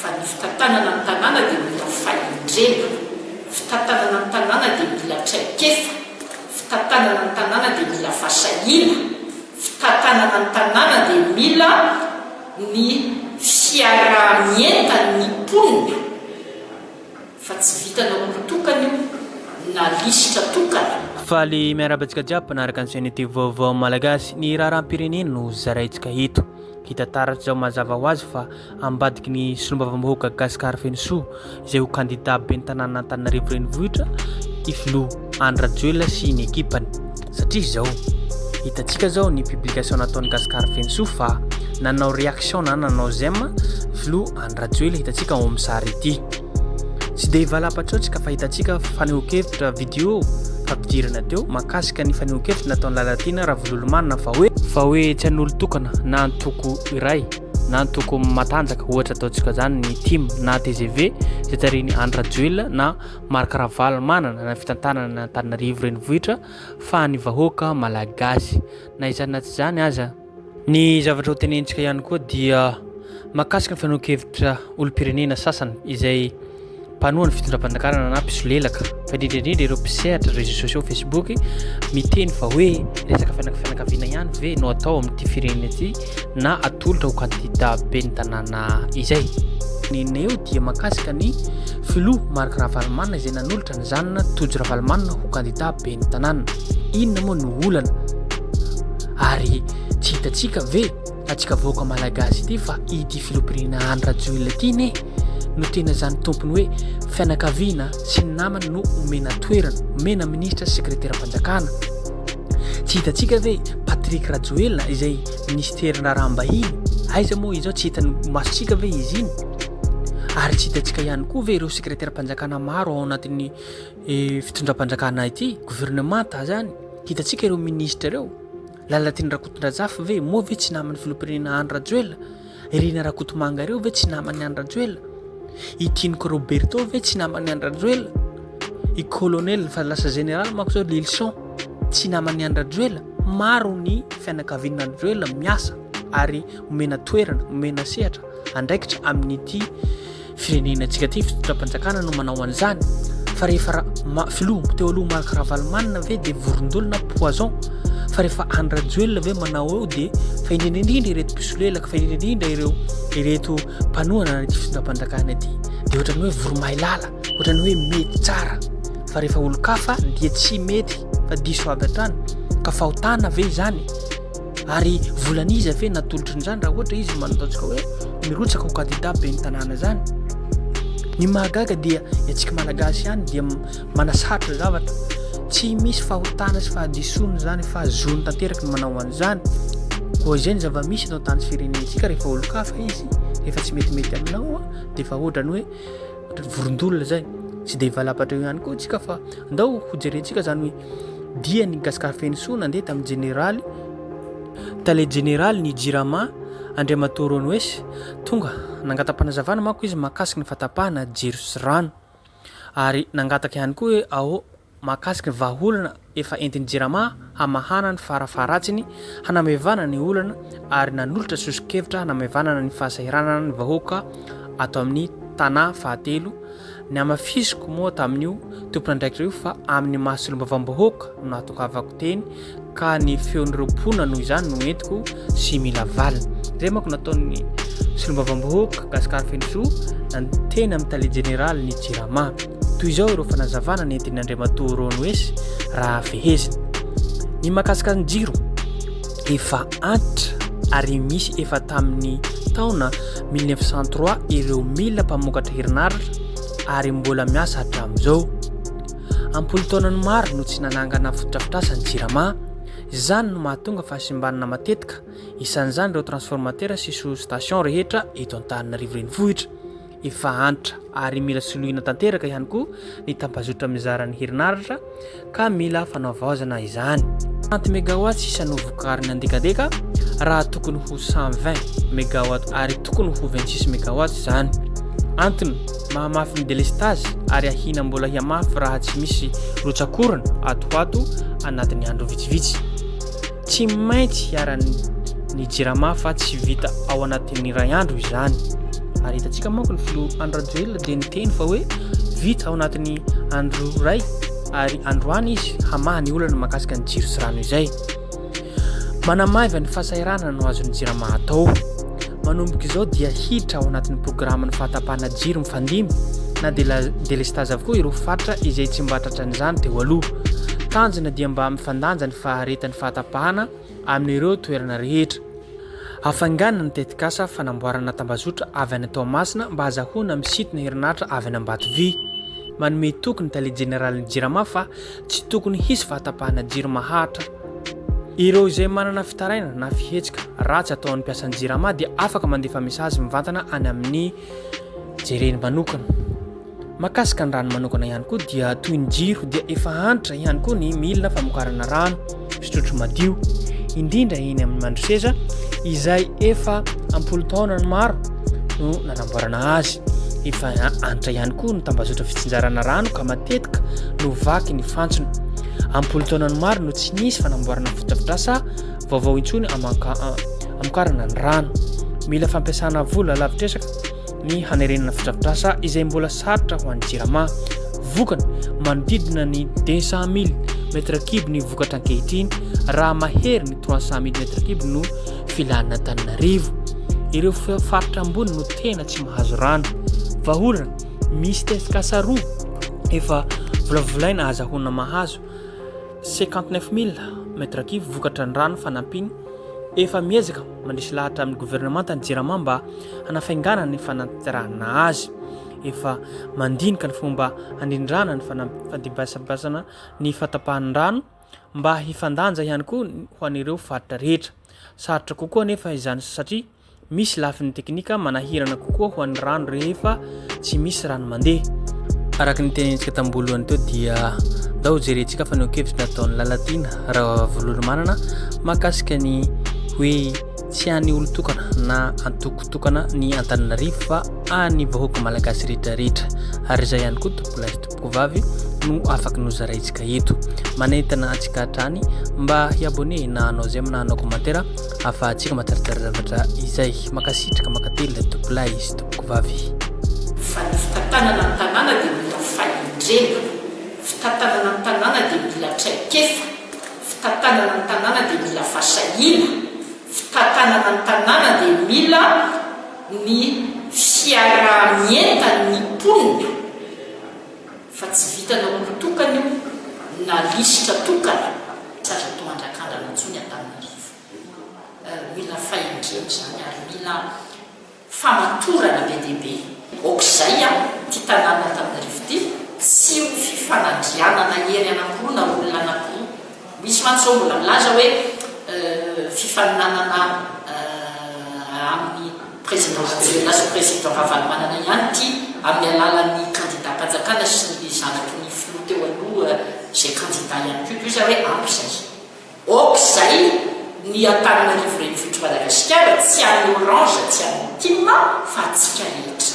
fa ny fitantanana ny tanàna dia mila fahendrena, fitantanana ny tanàna dia mila traikefa, fitantanana ny tanàna dia mila fasahina, fitantanana ny tanàna dia mila ny fiaramienta ny mponina fa tsy vitanao mitokana na lisitra tokana. Fa le miarabantsika jiaby mpanaraka ny sainety vaovao malagasy ny raharam-pirenena no zaraintsika eto. Hita taratra zao mazava ho azy fa ambadiky ny solombavambahoaka Gaspard Fenso izay ho kandida ben'ny tanàna Antananarivo renivohitra i filoha Andry Rajoelina sy ny ekipany. Satria zao hitantsika zao ny publication nataony Gaspard Fenso fa nanao réaction na nanao zema filoha Andry Rajoelina hitantsika ao amin'ny sary ity. Tsy dia valapatraotsika fa hitantsika fanehoan-kevitra vidéo fampidirana teo makasika ny fanehoan-kevitra nataony Lalatina Ravalomanana fa hoe tsy an'olo tokana na antoko iray na antoko matanjaka ohatra ataontsika zany ny team na TGV izay tariny Andry Rajoelina na Marc Ravalomanana na fitantanana Antananarivo renivohitra fa ny vahoaka malagasy na izany na tsy zany aza. Ny zavatra ho tenentsika ihany koa dia makasika ny fanehoan-kevitra olom-pirenena sasany izay mpanoha ny fitondram-panjakarana na mpisolelaka fa indrindrindrindra ireo mpisehatra réseaux sociaux Facebook miteny fa hoe resaka fianakaviana ihany ve no atao amin'ity firenena ity na atolotra ho kandida ben'ny tanàna izay. Neneo dia makasika ny filoha Marc Ravalomanana izay nanolotra ny zanana Tojo Ravalomanana ho kandida ben'ny tanàna. Inona moa no olana ary tsy hitantsika ve atsika vahoaka malagasy ity fa ity filoham-pirenena Andry Rajoelina ity ne no tena zany tompony hoe fianakaviana sy ny namany no omena toerana, omena ministra sy sekretera-panjakana. Tsy hitantsika ve Patrick Rajoelina izay ministerina raham-bahiny aiza moa izao tsy hitany masontsika ve izy iny. Ary tsy hitantsika ihany koa ve ireo sekretera-panjakana maro ao anatin'ny fitondram-panjakana ity gouvernemanta zany. Hitantsika ireo ministra ireo Lalatina Rakotondrajafy ve moa ve tsy naman'ny filoham-pirenena Andry Rajoelina, Irina Rakotomanga ireo ve tsy naman'ny Andry Rajoelina, i Tiniko Roberto ve tsy naman'ny Andry Rajoelina, i colonel fa lasa général manko zao Lilson tsy naman'ny Andry Rajoelina. Maro ny fianakaviana Andry Rajoelina miasa ary omena toerana, omena sehatra andraikitra amin'ity firenena antsika ity fitondram-panjakana no manao an'izany. Fa rehefa filoha teo aloha Marc Ravalomanana ve dia vorondolona poison, fa rehefa Andry Rajoelina ve manao eo dia fa indrindrindrindra ireto mpisolelaka, fa indrindrindrindra ireto mpanohana anaty fitondram-panjakana ity dia ohatrany hoe voromailala, ohatrany hoe mety tsara. Fa rehefa olo-kafa dia tsy mety fa diso avy hatrany ka fahotana ve zany ary volaniza ve natolotry ny zany raha ohatra izy manataontsika hoe mirotsaka ho kandida ben'ny tanàna zany. Ny mahagaga dia antsika malagasy ihany dia manasatra zavatra tsy misy fahotana sy fahadisoana zany fa zony tanteraka ny manao an'izany. Koa izay ny zava-misy atao tany firenentsika rehefa olo-kafa izy rehefa tsy metimety aminao dia fa ohatrany hoe vorondolona zay. Tsy dia valapatra eo ihany koa tsika fa andao ho jerentsika zany hoe dia ny Gaspard Fenso nandeha tamin'ny généraly tale généraly ny Jirama Andriamatoa Ranoesy tonga nangatam-panazavana manko izy makasika ny fatapahana jiro sy rano ary nangataka ihany koa hoe ao makasika ny vahaolana efa entin'ny Jirama hamahana ny farafaharatsiny hanamevana ny olana ary nanolotra sosokevitra hanamevana ny fahasahiranana ny vahoaka atao amin'ny tanà fahatelo. Ny amafisiko moa tamin'io tompon'andraikitra io fa amin'ny mahasolombavambahoaka no atokavako teny ka ny feon'ireo mpona noho izany no entiko sy mila valina. Zay manko nataon'ny solombavambahoaka Gaspard Fenso nanteny amin'ny tale général ny Jirama. Toy izao ireo fanazavana ny entin'ny Andriamatoa Ranoesy raha fehezina. Ny makasika ny jiro efa antitra ary misy efa tamin'ny taona 1903 ireo mila mpamokatra herinaratra ary mbola miasa hatramin'izao. Ampolo taonany maro no tsy nanangana fototrafitrasa ny Jirama. Izany no mahatonga fahasimbanana matetika isan'izany ireo transformateur sy sous-station rehetra eto Antananarivo renivohitra. Efa antitra ary mila soloina tanteraka ihany koa ny tampazotra mizara ny herinaratra ka mila fanaovaozana izany. 30 mégawatts isan'ny vokariny andekadeka raha tokony ho 120 mégawatts ary tokony ho 26 mégawatts zany. Antony mahamafy ny délestage ary ahina mbola hiamafy raha tsy misy rotsakorana atoato anatin'ny andro vitsivitsy. Tsy maintsy hiaran'ny Jirama fa tsy vita ao anatin'ny iray andro izany. ary hitantsika manko ny filoha andro rajoelona dia niteny fa hoe vita ao anatin'ny andro ray ary androany izy hamaha ny olana makasika ny jiro sy rano izay. Manamaiva ny fahasairana no azon'ny jirama atao. Manomboka izao dia hiditra ao anatin'ny programan'ny fahatapahana jiro mifandimby na delestage avokoa ireo fatra izay tsy mba tratran'izany teo aloha. Tanjona dia mba mifandanja ny faharetan'ny fahatapahana amin'ireo toerana rehetra. Afanganana ny tetikasa fanamboarana tambazotra avy any Toamasina mba azahoana misintona herinaratra avy any Ambatovy. Manome tokony tale generalin'ny jirama fa tsy tokony hisy fahatapahana jiro maharitra. Ireo izay manana fitaraina na fihetsika ratsy ataon'ny mpiasan'ny jirama dia afaka mandefa mesazy mivantana any amin'ny jereny manokana. Makasika ny rano manokana ihany koa dia toy ny jiro dia efa antitra ihany koa ny milina famokarana rano fitrotro madio, indrindra eny amin'ny mandroseza izay efa ampolo taona ny maro no nanamboarana azy. Efa antitra ihany koa ny tambazotra fitsinjarana rano ka matetika no vaky ny fantsona. Ampolo taona ny maro no tsy nisy fanamboarana fotodrafitrasa vaovao intsony amokarana ny rano. Mila fampiasana vola lavitresaka ny hanerenana fotodrafitrasa izay mbola sarotra ho an'ny jirama. Vokany manodidina ny 200,000 metre cube ny vokatra ankehitriny raha mahery ny 300,000 metre cube no filanina Antananarivo. Ireo faritra ambony no tena tsy mahazo rano. Vaholana misy tetikasa roa efa volavolaina azahoana mahazo 59,000 metre cube vokatra ny rano fanampiny. Efa miezaka mandrisy lahatra amin'ny gouvernemanta ny jirama mba hanafainganana ny fananterahana azy. Efa mandinika ny fomba handindrana ny fandibasabasana ny fatapahan'ny rano mba hifandanja ihany koa ho an'ireo faritra rehetra. Sarotra kokoa nefa izany satria misy lafin'ny teknika manahirana kokoa ho an'ny rano rehefa tsy misy rano mandeha. Araka ny tenentsika tambolohany teo dia dao jerentsika fa neo-kevitra nataon'ny Lalatina raha Volomanana makasika ny hoe tsy any olo-tokana na antokotokana ny Antananarivo fa any vahoaka malagasy rehetrarehetra. Ary izay ihany koa tompolahy tompoko vavy no afaka nozaraintsika eto. Manentana antsika hatrany mba hiabone na anao izay manao commentaire ahafahantsika mahatsara zavatra izay makasitraka makately tompolahy sy tompoko vavy. Fa ny fitantanana ny tanàna dia mila fahendrena, fitantanana ny tanàna dia mila traikefa, fitantanana ny tanàna dia mila fasahina, fitantanana ny tanàna dia mila ny fiaramienta ny mponina. Fa tsy vitanao olo-tokana io na lisitra tokana tsara to andrakandana antsony Antananarivo. Mila fahendrena zany ary mila famatorana be dia be. Okizay ty tanàna Antananarivo ty tsy ho fifanandrianana hery anankiroa na olona anankiroa. Misy mantsy zao mbola milaza hoe fifaninanana amin'ny président Rajoelina sy président Ravalomanana ihany ty amin'ny alalan'ny candidat mpanjakana sy ny zanaky ny filoha teo aloha zay candidat ihany koa. Io zay hoe ampy zay. Okizay ny Antananarivo renivohitra Madagasikara tsy amin'ny Orange tsy amin'ny Tinina fa atsika rehetra.